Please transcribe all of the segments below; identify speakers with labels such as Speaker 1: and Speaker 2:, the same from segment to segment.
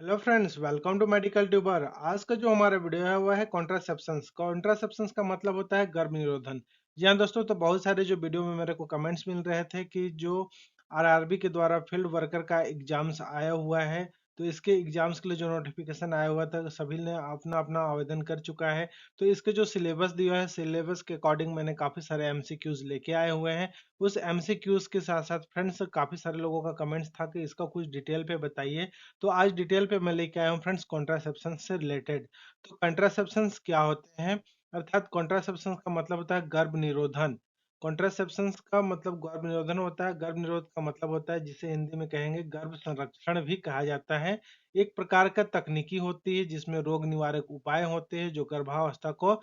Speaker 1: Hello friends, welcome to medical tuber. आज का जो हमारा वीडियो है वह है कॉन्ट्रासेप्शंस। कॉन्ट्रासेप्शंस का मतलब होता है गर्भ निरोधन। जी हाँ दोस्तों, तो बहुत सारे जो वीडियो में मेरे को कमेंट्स मिल रहे थे कि जो आरआरबी के द्वारा फील्ड वर्कर का एग्जाम्स आया हुआ है, तो इसके एग्जाम्स के लिए जो नोटिफिकेशन आया हुआ था सभी ने अपना अपना आवेदन कर चुका है। तो इसके जो सिलेबस दिया है, सिलेबस के अकॉर्डिंग मैंने काफ़ी सारे एमसीक्यूज लेके आए हुए हैं। उस एमसीक्यूज के साथ साथ फ्रेंड्स काफ़ी सारे लोगों का कमेंट्स था कि इसका कुछ डिटेल पे बताइए। तो आज डिटेल पे मैं लेके आया हूँ फ्रेंड्स कॉन्ट्रासेप्शन से रिलेटेड। तो कॉन्ट्रासेप्शंस क्या होते हैं, अर्थात कॉन्ट्रासेप्शन का मतलब होता है गर्भ निरोधन। कॉन्ट्रासेप्शन का मतलब गर्भ निरोधन होता है। गर्भ निरोध का मतलब होता है, जिसे हिंदी में कहेंगे गर्भ संरक्षण भी कहा जाता है। एक प्रकार का तकनीकी होती है जिसमें रोग निवारक उपाय होते हैं जो गर्भावस्था को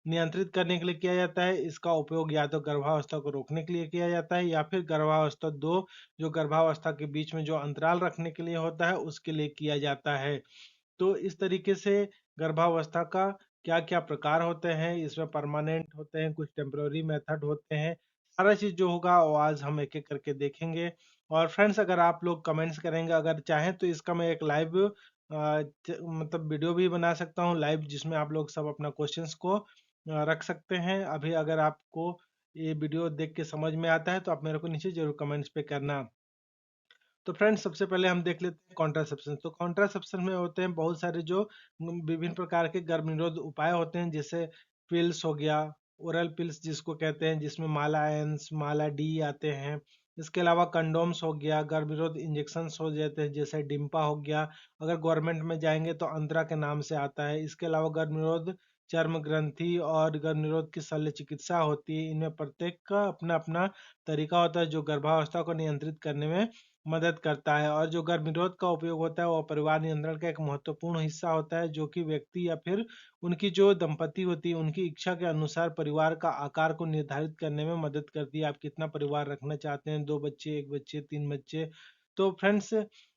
Speaker 1: नियंत्रित करने के लिए किया जाता है। इसका उपयोग या तो गर्भावस्था को रोकने के लिए किया जाता है या फिर गर्भावस्था दो, जो गर्भावस्था के बीच में जो अंतराल रखने के लिए होता है उसके लिए किया जाता है। तो इस तरीके से गर्भावस्था का क्या क्या प्रकार होते हैं, इसमें परमानेंट होते हैं, कुछ टेम्पररी मेथड होते हैं। सारा चीज जो होगा वो आज हम एक एक करके देखेंगे। और फ्रेंड्स, अगर आप लोग कमेंट्स करेंगे, अगर चाहें तो इसका मैं एक लाइव मतलब वीडियो भी बना सकता हूँ लाइव, जिसमें आप लोग सब अपना क्वेश्चंस को रख सकते हैं। अभी अगर आपको ये वीडियो देख के समझ में आता है तो आप मेरे को नीचे जरूर कमेंट्स पे करना। तो फ्रेंड्स, सबसे पहले हम देख लेते हैं कॉन्ट्रासेप्शन। तो कॉन्ट्रासेप्शन में होते हैं बहुत सारे जो विभिन्न प्रकार के गर्भ निरोध उपाय होते हैं, जैसे पिल्स हो गया, ओरल पिल्स जिसको कहते हैं, जिसमें माला एन्स माला डी आते हैं। इसके अलावा कंडोम्स हो गया, गर्भ निरोध इंजेक्शन हो जाते हैं जैसे डिम्पा हो गया। अगर गवर्नमेंट में जाएंगे तो अंतरा के नाम से आता है। इसके अलावा गर्भ निरोध चर्म ग्रंथि और गर्भ निरोध की शल्य चिकित्सा होती है। इनमें प्रत्येक का अपना अपना तरीका होता है जो गर्भावस्था को नियंत्रित करने में मदद करता है। और जो गर्भ निरोध का उपयोग होता है वो परिवार नियंत्रण का एक महत्वपूर्ण हिस्सा होता है, जो कि व्यक्ति या फिर उनकी जो दंपति होती है उनकी इच्छा के अनुसार परिवार का आकार को निर्धारित करने में मदद करती है। आप कितना परिवार रखना चाहते हैं, 2 बच्चे, 1 बच्चे, 3 बच्चे। तो फ्रेंड्स,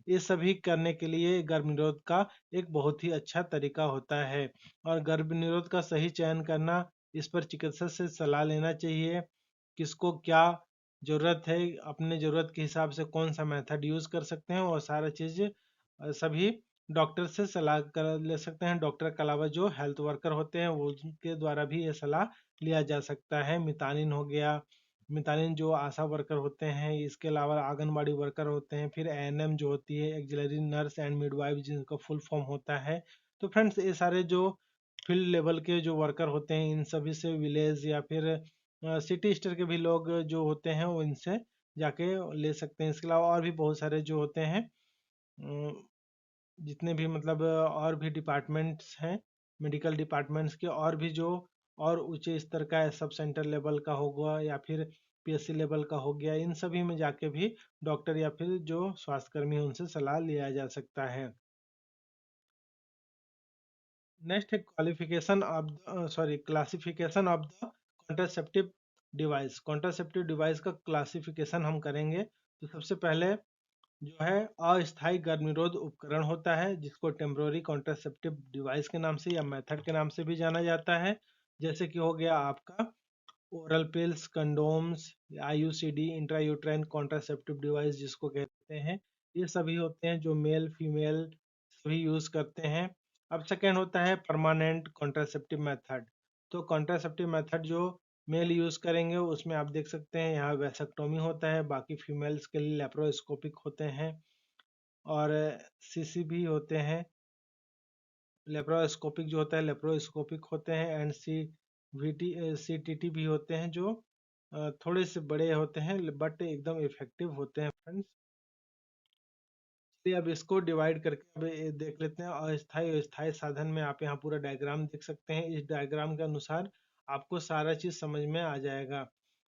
Speaker 1: ये सभी करने के लिए गर्भ निरोध का एक बहुत ही अच्छा तरीका होता है। और गर्भ निरोध का सही चयन करना, इस पर चिकित्सक से सलाह लेना चाहिए। किसको क्या ज़रूरत है, अपने ज़रूरत के हिसाब से कौन सा मेथड यूज़ कर सकते हैं, और सारा चीज़ सभी डॉक्टर से सलाह कर ले सकते हैं। डॉक्टर के अलावा जो हेल्थ वर्कर होते हैं वो उनके द्वारा भी ये सलाह लिया जा सकता है। मितानिन हो गया, मितानिन जो आशा वर्कर होते हैं, इसके अलावा आंगनबाड़ी वर्कर होते हैं, फिर एएनएम जो होती है एक्जिलरी नर्स एंड मिडवाइफ जिनका फुल फॉर्म होता है। तो फ्रेंड्स, ये सारे जो फील्ड लेवल के जो वर्कर होते हैं, इन सभी से विलेज या फिर सिटी स्टर के भी लोग जो होते हैं वो इनसे जाके ले सकते हैं। इसके अलावा और भी बहुत सारे जो होते हैं, अ, जितने भी मतलब और भी डिपार्टमेंट्स हैं, मेडिकल डिपार्टमेंट्स के, और भी जो और ऊंचे स्तर का सब सेंटर लेवल का होगा या फिर पीएससी लेवल का हो गया, इन सभी में जाके भी डॉक्टर या फिर जो स्वास्थ्यकर्मी है उनसे सलाह लिया जा सकता है। नेक्स्ट है qualification of sorry classification of the contraceptive device. Contraceptive device का क्लासिफिकेशन हम करेंगे। तो सबसे पहले जो है अस्थायी गर्भ निरोध उपकरण होता है, जिसको टेम्पररी कॉन्ट्रासेप्टिव डिवाइस के नाम से या मेथड के नाम से भी जाना जाता है। जैसे कि हो गया आपका oral pills, condoms, IUCD, intrauterine contraceptive device जिसको कहते हैं, ये सभी होते हैं जो मेल फीमेल सभी यूज करते हैं। अब सेकेंड होता है परमानेंट कॉन्ट्रासेप्टिव मेथड। तो कॉन्ट्रासेप्टिव मेथड जो मेल यूज करेंगे उसमें आप देख सकते हैं यहाँ वैसेक्टोमी होता है, बाकी फीमेल्स के लिए लेप्रोस्कोपिक होते हैं, और सीसी भी होते हैं। लेप्रोस्कोपिक जो होता है लेप्रोस्कोपिक होते हैं, एंड सीटीटी भी होते हैं, जो थोड़े से बड़े होते हैं बट एकदम इफेक्टिव होते हैं फ्रेंड्स। चलिए अब इसको डिवाइड करके अब ये देख लेते हैं। अस्थायी और स्थायी साधन में आप यहाँ पूरा डायग्राम देख सकते हैं। इस डायग्राम के अनुसार आपको सारा चीज समझ में आ जाएगा।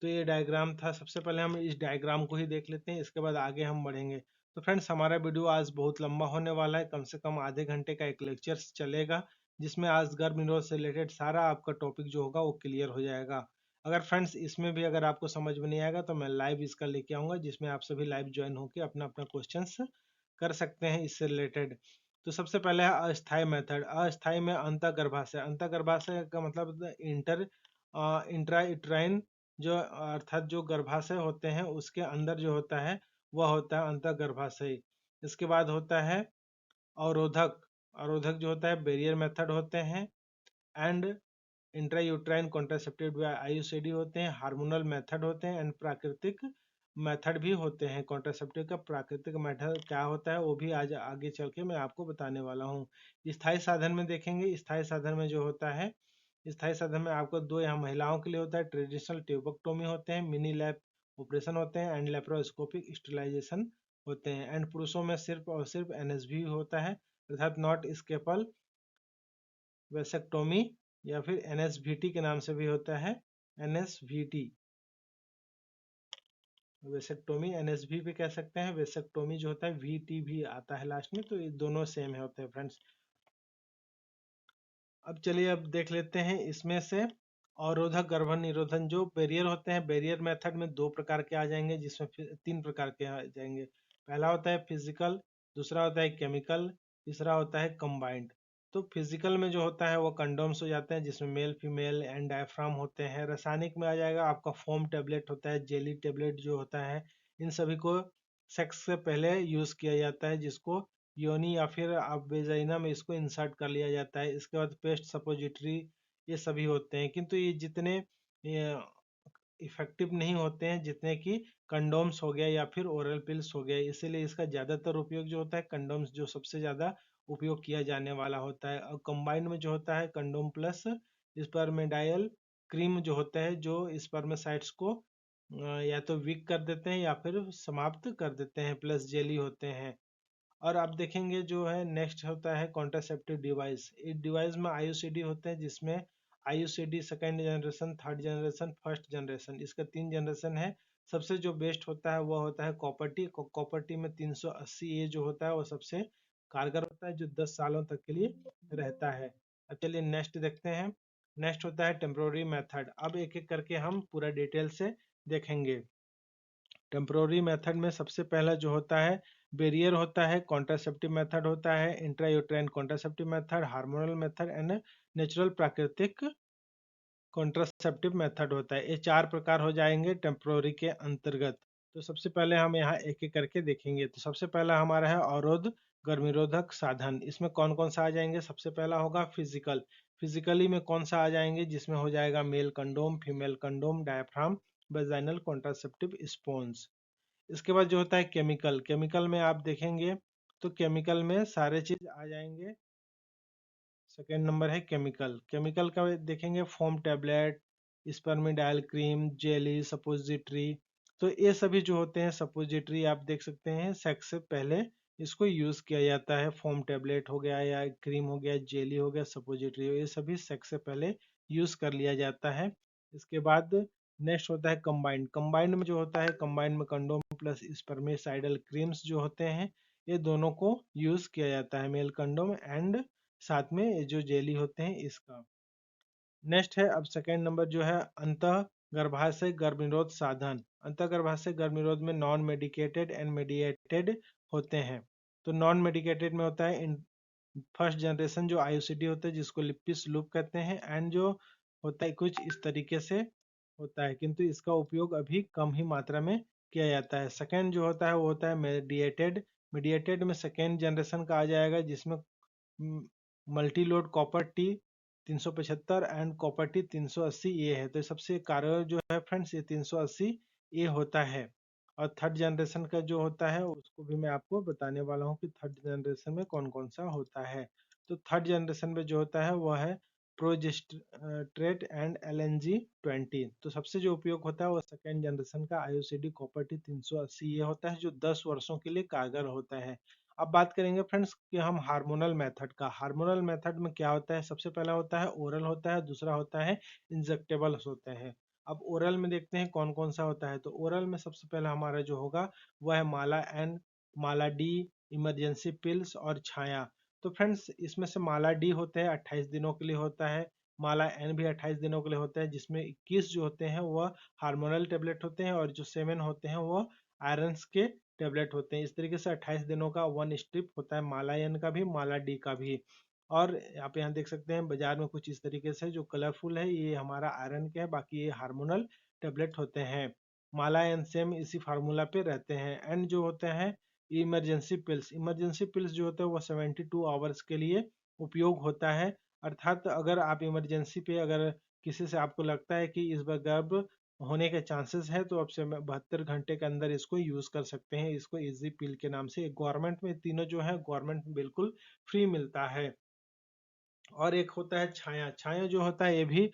Speaker 1: तो ये डायग्राम था, सबसे पहले हम इस डायग्राम को ही देख लेते हैं, इसके बाद आगे हम बढ़ेंगे। तो फ्रेंड्स, हमारा वीडियो आज बहुत लंबा होने वाला है, कम से कम आधे घंटे का एक लेक्चर चलेगा, जिसमें आज गर्भ निरोध से रिलेटेड सारा आपका टॉपिक जो होगा वो क्लियर हो जाएगा। अगर फ्रेंड्स इसमें भी अगर आपको समझ में नहीं आएगा तो मैं लाइव इसका लेके आऊंगा, जिसमें आप सभी लाइव ज्वाइन होकर अपना अपना क्वेश्चंस कर सकते हैं इससे रिलेटेड। तो सबसे पहले है अस्थाई मेथड। अस्थाई में अंतःगर्भाशय। अंतःगर्भाशय का मतलब इंट्राइट्राइन, जो अर्थात जो गर्भाशय होते हैं उसके अंदर जो होता है वह होता है अंतःगर्भाशय। इसके बाद होता है अवरोधक, अवरोधक जो होता है बैरियर मेथड होते हैं। एंड इंट्रायूट्राइन कॉन्ट्रासेप्टिव आईयूसीडी होते हैं, हार्मोनल मेथड होते हैं, एंड प्राकृतिक मेथड भी होते हैं। कॉन्ट्रासेप्टिव का प्राकृतिक मेथड क्या होता है वो भी आज आगे चल के मैं आपको बताने वाला हूँ। स्थायी साधन में देखेंगे, स्थायी साधन में जो होता है, स्थायी साधन में आपको दो यहाँ महिलाओं के लिए होता है, ट्रेडिशनल ट्यूबोक्टोमी होते हैं, मिनी लैप ऑपरेशन होते हैं, एंड लेप्रोस्कोपिक स्टेरिलाइजेशन होते हैं। एंड पुरुषों में सिर्फ और सिर्फ एनएसवी होता है, अर्थात नॉट स्केपल वेसेक्टोमी, या फिर एनएसवीटी के नाम से भी होता है, एनएसवीटी वेसेक्टोमी, एनएसवी भी कह सकते हैं। वेसेक्टोमी जो होता है वीटी भी आता है लास्ट में, तो ये दोनों सेम है होते हैं फ्रेंड्स। अब चलिए अब देख लेते हैं इसमें से अवरोधक गर्भ निरोधन। जो बैरियर होते हैं, बैरियर मेथड में दो प्रकार के आ जाएंगे, जिसमें तीन प्रकार के आ जाएंगे। पहला होता है फिजिकल, दूसरा होता है केमिकल, तीसरा होता है कंबाइंड। तो फिजिकल में जो होता है वो कंडोम्स हो जाते हैं, जिसमें मेल फीमेल एंड डायफ्राम होते हैं। रासायनिक में आ जाएगा आपका फोम टेबलेट होता है, जेली टेबलेट जो होता है, इन सभी को सेक्स से पहले यूज किया जाता है, जिसको योनि या फिर आप वेजाइना में इसको इंसर्ट कर लिया जाता है। इसके बाद पेस्ट सपोजिटरी, ये सभी होते हैं, किंतु ये जितने इफेक्टिव नहीं होते हैं जितने कि कंडोम्स हो गया या फिर ओरल पिल्स हो गया। इसीलिए इसका ज़्यादातर उपयोग जो होता है कंडोम्स जो सबसे ज़्यादा उपयोग किया जाने वाला होता है। और कंबाइंड में जो होता है कंडोम प्लस स्पर्मेडायल क्रीम जो होता है, जो स्पर्मेसाइट्स को या तो वीक कर देते हैं या फिर समाप्त कर देते हैं, प्लस जेली होते हैं। और आप देखेंगे जो है नेक्स्ट होता है कॉन्ट्रासेप्टिव डिवाइस। इस डिवाइस में आईयूसीडी होते हैं, जिसमें IUCD second generation, third generation, first generation, इसका 3 जनरेशन है। सबसे जो बेस्ट होता है वो होता है कॉपर टी। कॉपर टी में 380 ए जो होता है वो सबसे कारगर होता है, जो 10 सालों तक के लिए रहता है। अब चलिए नेक्स्ट देखते हैं। नेक्स्ट होता है टेम्प्रोरी मेथड। अब एक एक करके हम पूरा डिटेल से देखेंगे। टेम्प्रोरी मेथड में सबसे पहला जो होता है बैरियर होता है, कॉन्ट्रासेप्टिव मेथड होता है, intrauterine contraceptive method, hormonal method and natural प्राकृतिक कॉन्ट्रासेप्टिव मेथड होता है। ये चार प्रकार हो जाएंगे टेम्प्रोरी के अंतर्गत। तो सबसे पहले हम यहाँ एक एक करके देखेंगे। तो सबसे पहला हमारा है अवरोध गर्भनिरोधक साधन। इसमें कौन कौन सा आ जाएंगे? सबसे पहला होगा फिजिकल। फिजिकली में कौन सा आ जाएंगे? जिसमें हो जाएगा male condom, female condom, diaphragm, vaginal contraceptive sponge. इसके बाद जो होता है केमिकल। केमिकल में आप देखेंगे तो केमिकल में सारे चीज आ जाएंगे। सेकेंड नंबर है केमिकल। केमिकल का देखेंगे foam tablet, spermicidal cream, jelly, suppository. तो ये सभी जो होते हैं सपोजिटरी, आप देख सकते हैं सेक्स से पहले इसको यूज किया जाता है। फोम टेबलेट हो गया या क्रीम हो गया, जेली हो गया, सपोजिटरी, ये सभी सेक्स से पहले यूज कर लिया जाता है। इसके बाद नेक्स्ट होता है कंबाइंड। कंबाइंड में जो होता है, कंबाइंड में कंडोम प्लस स्पर्मिसाइडल क्रीम्स जो होते हैं, ये दोनों को यूज किया जाता है, मेल कंडोम एंड साथ में ये जो जेली होते हैं इसका। नेक्स्ट है अब सेकेंड नंबर जो है अंतः गर्भाशय गर्भनिरोध साधन। अंतः गर्भाशय गर्भनिरोध में नॉन मेडिकेटेड एंड मेडिएटेड होते हैं। तो नॉन मेडिकेटेड में होता है फर्स्ट जनरेशन जो आईयूसीडी होता है, जिसको लिपिस लूप कहते हैं, एंड जो होता है कुछ इस तरीके से होता है, किंतु इसका उपयोग अभी कम ही मात्रा में किया जाता है। सेकेंड जो होता है वो होता है मेडिएटेड। मेडिएटेड में सेकेंड जनरेशन का आ जाएगा, जिसमें multi load copper T 375 and copper T 380 ये है। तो सबसे कारगर जो है फ्रेंड्स ये 380 ये होता है। और थर्ड जनरेशन का जो होता है उसको भी मैं आपको बताने वाला हूँ कि थर्ड जनरेशन में कौन कौन सा होता है। तो थर्ड जनरेशन में जो होता है वह है प्रोजेस्ट्रेट एंड एलएनजी 20। तो सबसे जो उपयोग होता है वो सेकेंड जनरेशन का आईयूसीडी कॉपर टी 380 ये होता है, जो 10 वर्षों के लिए कारगर होता है। अब बात करेंगे फ्रेंड्स कि हम हार्मोनल मेथड का। हार्मोनल मेथड में क्या होता है? सबसे पहला होता है ओरल होता है, दूसरा होता है इंजेक्टेबल्स होते हैं। अब ओरल में देखते हैं कौन कौन सा होता है। तो ओरल में सबसे पहला हमारा जो होगा वह है माला एन, माला डी, इमरजेंसी पिल्स और छाया। तो फ्रेंड्स इसमें से माला डी होते हैं 28 दिनों के लिए होता है, माला एन भी 28 दिनों के लिए होता है, जिसमें 21 जो होते हैं वह हार्मोनल टेबलेट होते हैं, और जो 7 होते हैं वह आयरन के टेबलेट होते हैं। इस तरीके से 28 दिनों का वन स्ट्रिप होता है, माला एन का भी, माला डी का भी। और आप यहाँ देख सकते हैं बाजार में कुछ इस तरीके से जो कलरफुल है, ये हमारा आयरन के है, बाकी ये हार्मोनल टेबलेट होते हैं। माला एन सेम इसी फार्मूला पे रहते हैं। एन जो होते हैं इमरजेंसी पिल्स जो होता है वो 72 आवर्स के लिए उपयोग होता है। अर्थात अगर आप इमरजेंसी पे अगर किसी से आपको लगता है कि इस बार गर्भ होने के चांसेस है तो आप से 72 घंटे के अंदर इसको यूज कर सकते हैं। इसको इजी पिल के नाम से गवर्नमेंट में तीनों जो है गवर्नमेंट बिल्कुल फ्री मिलता है। और एक होता है छाया। छाया जो होता है ये भी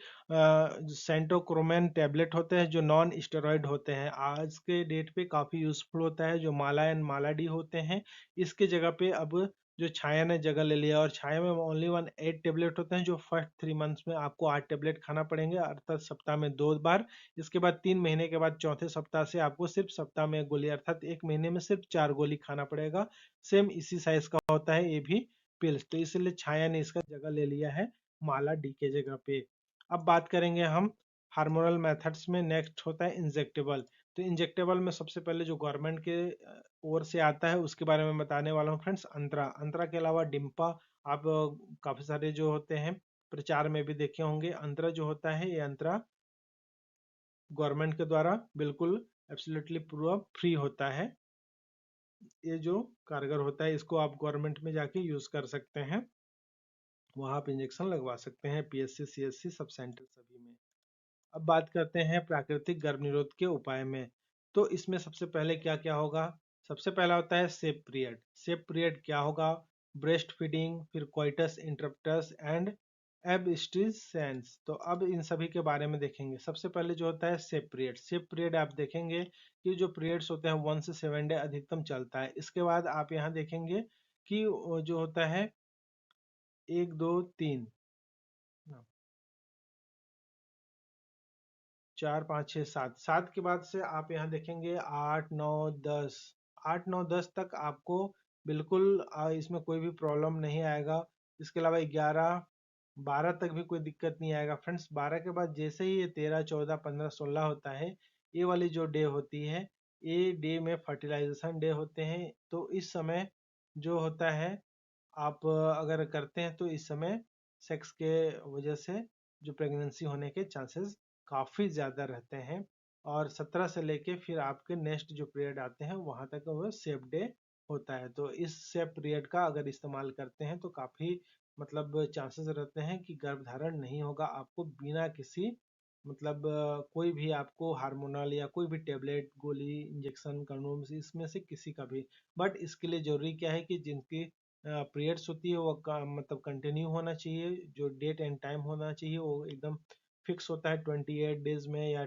Speaker 1: सेंटोक्रोमेन टैबलेट होते हैं जो नॉन स्टेरॉइड होते हैं। आज के डेट पे काफ़ी यूजफुल होता है। जो माला एंड माला डी होते हैं इसके जगह पे अब जो छाया ने जगह ले लिया। और छाया में ओनली 8 टेबलेट होते हैं जो फर्स्ट 3 मंथ्स में आपको 8 टेबलेट खाना पड़ेंगे अर्थात सप्ताह में 2 बार। इसके बाद 3 महीने के बाद चौथे सप्ताह से आपको सिर्फ सप्ताह में 1 गोली अर्थात 1 महीने में सिर्फ 4 गोली खाना पड़ेगा। सेम इसी साइज का होता है ये भी पिल्स। तो इसलिए छाया ने इसका जगह ले लिया है माला डी के जगह पे। अब बात करेंगे हम हार्मोनल मेथड्स में। नेक्स्ट होता है इंजेक्टेबल। तो इंजेक्टेबल में सबसे पहले जो गवर्नमेंट के ओर से आता है उसके बारे में बताने वाला हूँ फ्रेंड्स। अंतरा। अंतरा के अलावा डिम्पा आप काफी सारे जो होते हैं प्रचार में भी देखे होंगे। अंतरा जो होता है ये अंतरा गवर्नमेंट के द्वारा बिल्कुल एब्सोल्युटली पूरा फ्री होता है। ये जो कारगर होता है इसको आप गवर्नमेंट में जाके यूज कर सकते हैं। वहाँ आप इंजेक्शन लगवा सकते हैं पीएससी सीएससी सब सेंटर सभी में। अब बात करते हैं प्राकृतिक गर्भ निरोध के उपाय में। तो इसमें सबसे पहले क्या क्या होगा। सबसे पहला होता है सेफ पीरियड। सेफ पीरियड क्या होगा। ब्रेस्ट फीडिंग, फिर कोइटस इंटरप्टस एंड एब्स्टिसेंस। तो अब इन सभी के बारे में देखेंगे। सबसे पहले जो होता है सेफ पीरियड। सेफ पीरियड आप देखेंगे कि जो पीरियड्स होते हैं 1 से 7 डे अधिकतम चलता है। इसके बाद आप यहाँ देखेंगे कि वो जो होता है 1 2 3 4 5 6 7 7 के बाद से आप यहाँ देखेंगे 8 9 10। 8 9 10 तक आपको बिल्कुल इसमें कोई भी प्रॉब्लम नहीं आएगा। इसके अलावा 11 12 तक भी कोई दिक्कत नहीं आएगा फ्रेंड्स। 12 के बाद जैसे ही ये 13 14 15 16 होता है ये वाली जो डे होती है ये डे में फर्टिलाइजेशन डे होते हैं। तो इस समय जो होता है आप अगर करते हैं तो इस समय सेक्स के वजह से जो प्रेगनेंसी होने के चांसेस काफ़ी ज़्यादा रहते हैं। और 17 से लेके फिर आपके नेक्स्ट जो पीरियड आते हैं वहाँ तक वो सेफ डे होता है। तो इस सेफ पीरियड का अगर इस्तेमाल करते हैं तो काफ़ी मतलब चांसेस रहते हैं कि गर्भधारण नहीं होगा आपको बिना किसी मतलब कोई भी आपको हार्मोनल या कोई भी टेबलेट गोली इंजेक्शन कंडोम इसमें से किसी का भी। बट इसके लिए जरूरी क्या है कि जिनकी पीरियड्स होती है वो मतलब कंटिन्यू होना चाहिए। जो डेट एंड टाइम होना चाहिए वो एकदम फिक्स होता है 28 डेज में या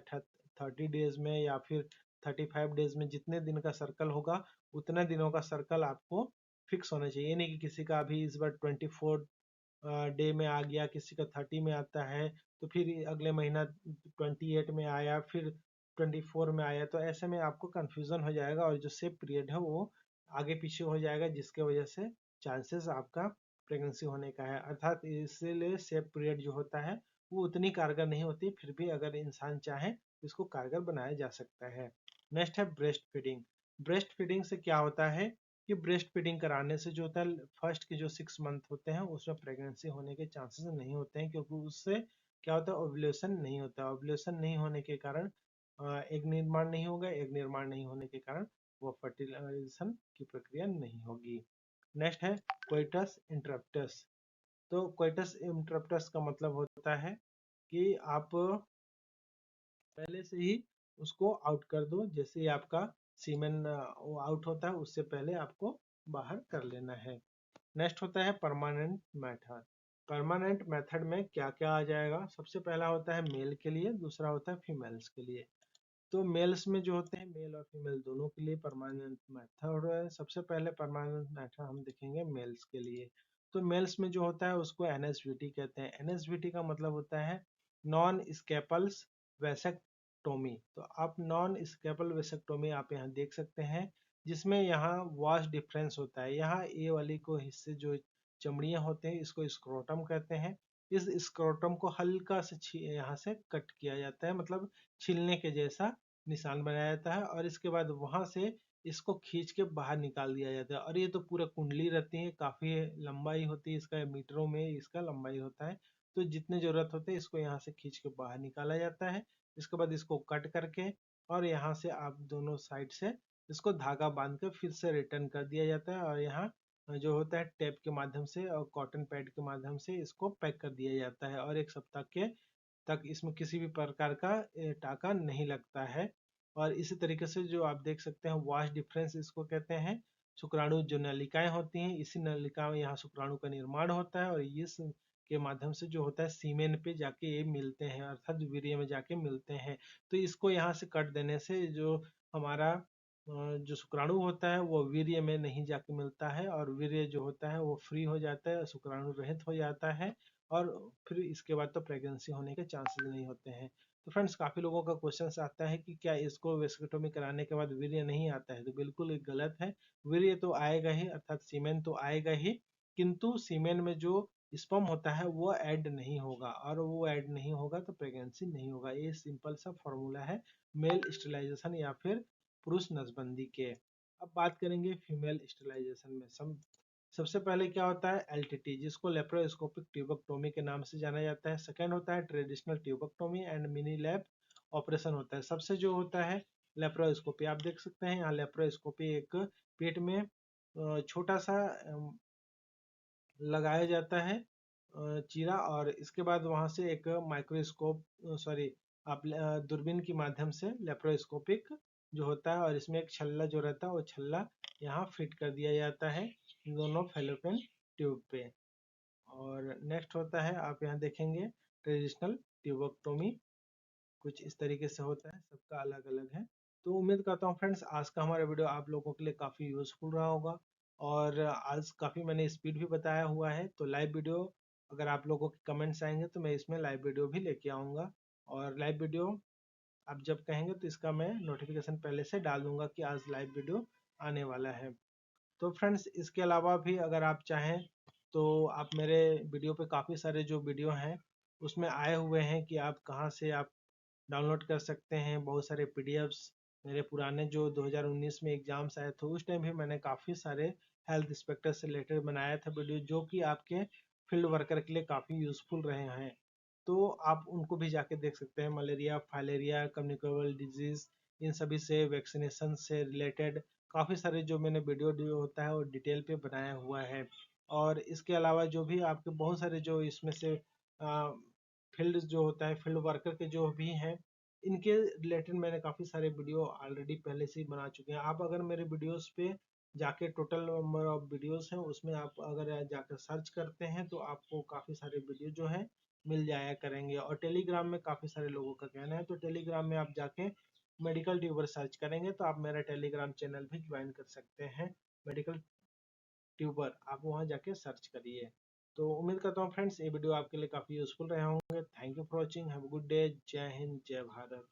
Speaker 1: 30 डेज में या फिर 35 डेज में। जितने दिन का सर्कल होगा उतने दिनों का सर्कल आपको फिक्स होना चाहिए। नहीं कि किसी का अभी इस बार 24 डे में आ गया, किसी का 30 में आता है तो फिर अगले महीना 28 में आया, फिर 24 में आया। तो ऐसे में आपको कंफ्यूजन हो जाएगा और जो सेफ पीरियड है वो आगे पीछे हो जाएगा जिसके वजह से चांसेस आपका प्रेगनेंसी होने का है। अर्थात इसीलिए सेफ पीरियड जो होता है वो उतनी कारगर नहीं होती। फिर भी अगर इंसान चाहे तो इसको कारगर बनाया जा सकता है। नेक्स्ट है ब्रेस्ट फीडिंग। ब्रेस्ट फीडिंग से क्या होता है कि ब्रेस्ट फीडिंग कराने से जो होता है फर्स्ट के जो 6 मंथ होते हैं उसमें प्रेगनेंसी होने के चांसेस नहीं होते हैं। क्योंकि उससे क्या होता है ओव्यूलेशन नहीं होता। ओव्यूलेशन नहीं होने के कारण एग निर्माण नहीं होगा। एग निर्माण नहीं होने के कारण वो फर्टिलाइजेशन की प्रक्रिया नहीं होगी। नेक्स्ट है कोइटस इंटरप्टस। तो कोइटस इंटरप्टस का मतलब होता है कि आप पहले से ही उसको आउट कर दो। जैसे ही आपका सीमेन आउट होता है उससे पहले आपको बाहर कर लेना है। नेक्स्ट होता है परमानेंट मेथड। परमानेंट मेथड में क्या क्या आ जाएगा। सबसे पहला होता है मेल के लिए, दूसरा होता है फीमेल्स के लिए। तो मेल्स में जो होते हैं मेल और फीमेल दोनों के लिए परमानेंट मेथड है। सबसे पहले परमानेंट मेथड हम देखेंगे मेल्स के लिए। तो मेल्स में जो होता है उसको एनएसवीटी कहते हैं। एनएसवीटी का मतलब होता है नॉन स्केपल्स वेसेक्टोमी। तो आप नॉन स्केपल वेसेक्टोमी आप यहाँ देख सकते हैं जिसमें यहाँ वास्ट डिफरेंस होता है। यहाँ ए वाली को हिस्से जो चमड़ियाँ होते हैं इसको स्क्रोटम कहते हैं। इस स्क्रोटम को हल्का से यहाँ से कट किया जाता है, मतलब छीलने के जैसा निशान बनाया जाता है। और इसके बाद वहां से इसको खींच के बाहर निकाल दिया जाता है। और ये तो पूरा कुंडली रहती है, काफी लंबाई होती है इसका, मीटरों में इसका लंबाई होता है। तो जितने जरूरत होते हैं इसको यहाँ से खींच के बाहर निकाला जाता है। इसके बाद इसको कट करके और यहाँ से आप दोनों साइड से इसको धागा बांध कर फिर से रिटर्न कर दिया जाता है और यहाँ जो होता है टेप के माध्यम से और कॉटन पैड के माध्यम से इसको पैक कर दिया जाता है और 1 सप्ताह के तक इसमें किसी भी प्रकार का टाका नहीं लगता है। और इसी तरीके से जो आप देख सकते हैं वाश डिफरेंस इसको कहते हैं। शुक्राणु जो नलिकाएं होती हैं, इसी नलिका में यहाँ शुक्राणु का निर्माण होता है और इस के माध्यम से जो होता है सीमेन पे जाके ये मिलते हैं, अर्थात वीर्य में जाके मिलते हैं। तो इसको यहाँ से कट देने से जो हमारा जो शुक्राणु होता है वो वीर्य में नहीं जाके मिलता है और वीर्य जो होता है वो फ्री हो जाता है, शुक्राणु रहित हो जाता है और फिर इसके बाद तो प्रेगनेंसी होने के चांसेस नहीं होते हैं। तो फ्रेंड्स, काफ़ी लोगों का क्वेश्चन आता है कि क्या इसको वेस्क्यूटोमी कराने के बाद वीर्य नहीं आता है? तो बिल्कुल ये गलत है। वीर्य तो आएगा ही, अर्थात सीमेन तो आएगा ही, किंतु सीमेन में जो स्पर्म होता है वो ऐड नहीं होगा और वो ऐड नहीं होगा तो प्रेगनेंसी नहीं होगा। ये सिंपल सा फॉर्मूला है मेल स्टेरिलाइजेशन या फिर पुरुष नसबंदी के। अब बात करेंगे फीमेल स्टेरिलाइजेशन में। सबसे पहले क्या होता है एलटीटी, जिसको लेप्रोस्कोपिक ट्यूबेक्टोमी के नाम से जाना जाता है। सेकंड होता है traditional tubectomy and mini lab operation होता है। सबसे जो होता है लेप्रोस्कोपी, आप देख सकते हैं यहाँ लेप्रोस्कोपी एक पेट में छोटा सा लगाया जाता है चीरा और इसके बाद वहां से एक माइक्रोस्कोप सॉरी आप दूरबीन के माध्यम से लेप्रोस्कोपिक जो होता है और इसमें एक छल्ला जो रहता है वो छल्ला यहाँ फिट कर दिया जाता है दोनों फेलोपियन ट्यूब पे। और नेक्स्ट होता है आप यहाँ देखेंगे ट्रेडिशनल ट्यूबोक्टोमी, कुछ इस तरीके से होता है, सबका अलग अलग है। तो उम्मीद करता हूँ फ्रेंड्स आज का हमारा वीडियो आप लोगों के लिए काफ़ी यूजफुल रहा होगा और आज काफ़ी मैंने स्पीड भी बताया हुआ है। तो लाइव वीडियो अगर आप लोगों के कमेंट्स आएंगे तो मैं इसमें लाइव वीडियो भी लेके आऊँगा और लाइव वीडियो आप जब कहेंगे तो इसका मैं नोटिफिकेशन पहले से डाल दूंगा कि आज लाइव वीडियो आने वाला है। तो फ्रेंड्स, इसके अलावा भी अगर आप चाहें तो आप मेरे वीडियो पे काफ़ी सारे जो वीडियो हैं उसमें आए हुए हैं कि आप कहाँ से आप डाउनलोड कर सकते हैं। बहुत सारे पीडीएफ्स मेरे पुराने जो 2019 में एग्जाम्स आए थे उस टाइम भी मैंने काफ़ी सारे हेल्थ इंस्पेक्टर से रिलेटेड बनाया था वीडियो, जो कि आपके फील्ड वर्कर के लिए काफ़ी यूजफुल रहे हैं। तो आप उनको भी जाके देख सकते हैं। मलेरिया, फाइलेरिया, कम्युनिकेबल डिजीज, इन सभी से वैक्सीनेशन से रिलेटेड काफ़ी सारे जो मैंने वीडियो होता है वो डिटेल पे बनाया हुआ है। और इसके अलावा जो भी आपके बहुत सारे जो इसमें से फील्ड जो होता है फील्ड वर्कर के जो भी हैं इनके रिलेटेड मैंने काफ़ी सारे वीडियो ऑलरेडी पहले से ही बना चुके हैं। आप अगर मेरे वीडियोस पे जाके टोटल नंबर ऑफ वीडियोस हैं उसमें आप अगर जाकर सर्च करते हैं तो आपको काफ़ी सारे वीडियो जो है मिल जाया करेंगे। और टेलीग्राम में काफ़ी सारे लोगों का कहना है तो टेलीग्राम में आप जाके मेडिकल ट्यूबर सर्च करेंगे तो आप मेरा टेलीग्राम चैनल भी ज्वाइन कर सकते हैं। मेडिकल ट्यूबर आप वहाँ जाके सर्च करिए। तो उम्मीद करता हूँ फ्रेंड्स ये वीडियो आपके लिए काफ़ी यूजफुल रहे होंगे। Thank you for watching, have a good day. जय हिंद, जय भारत।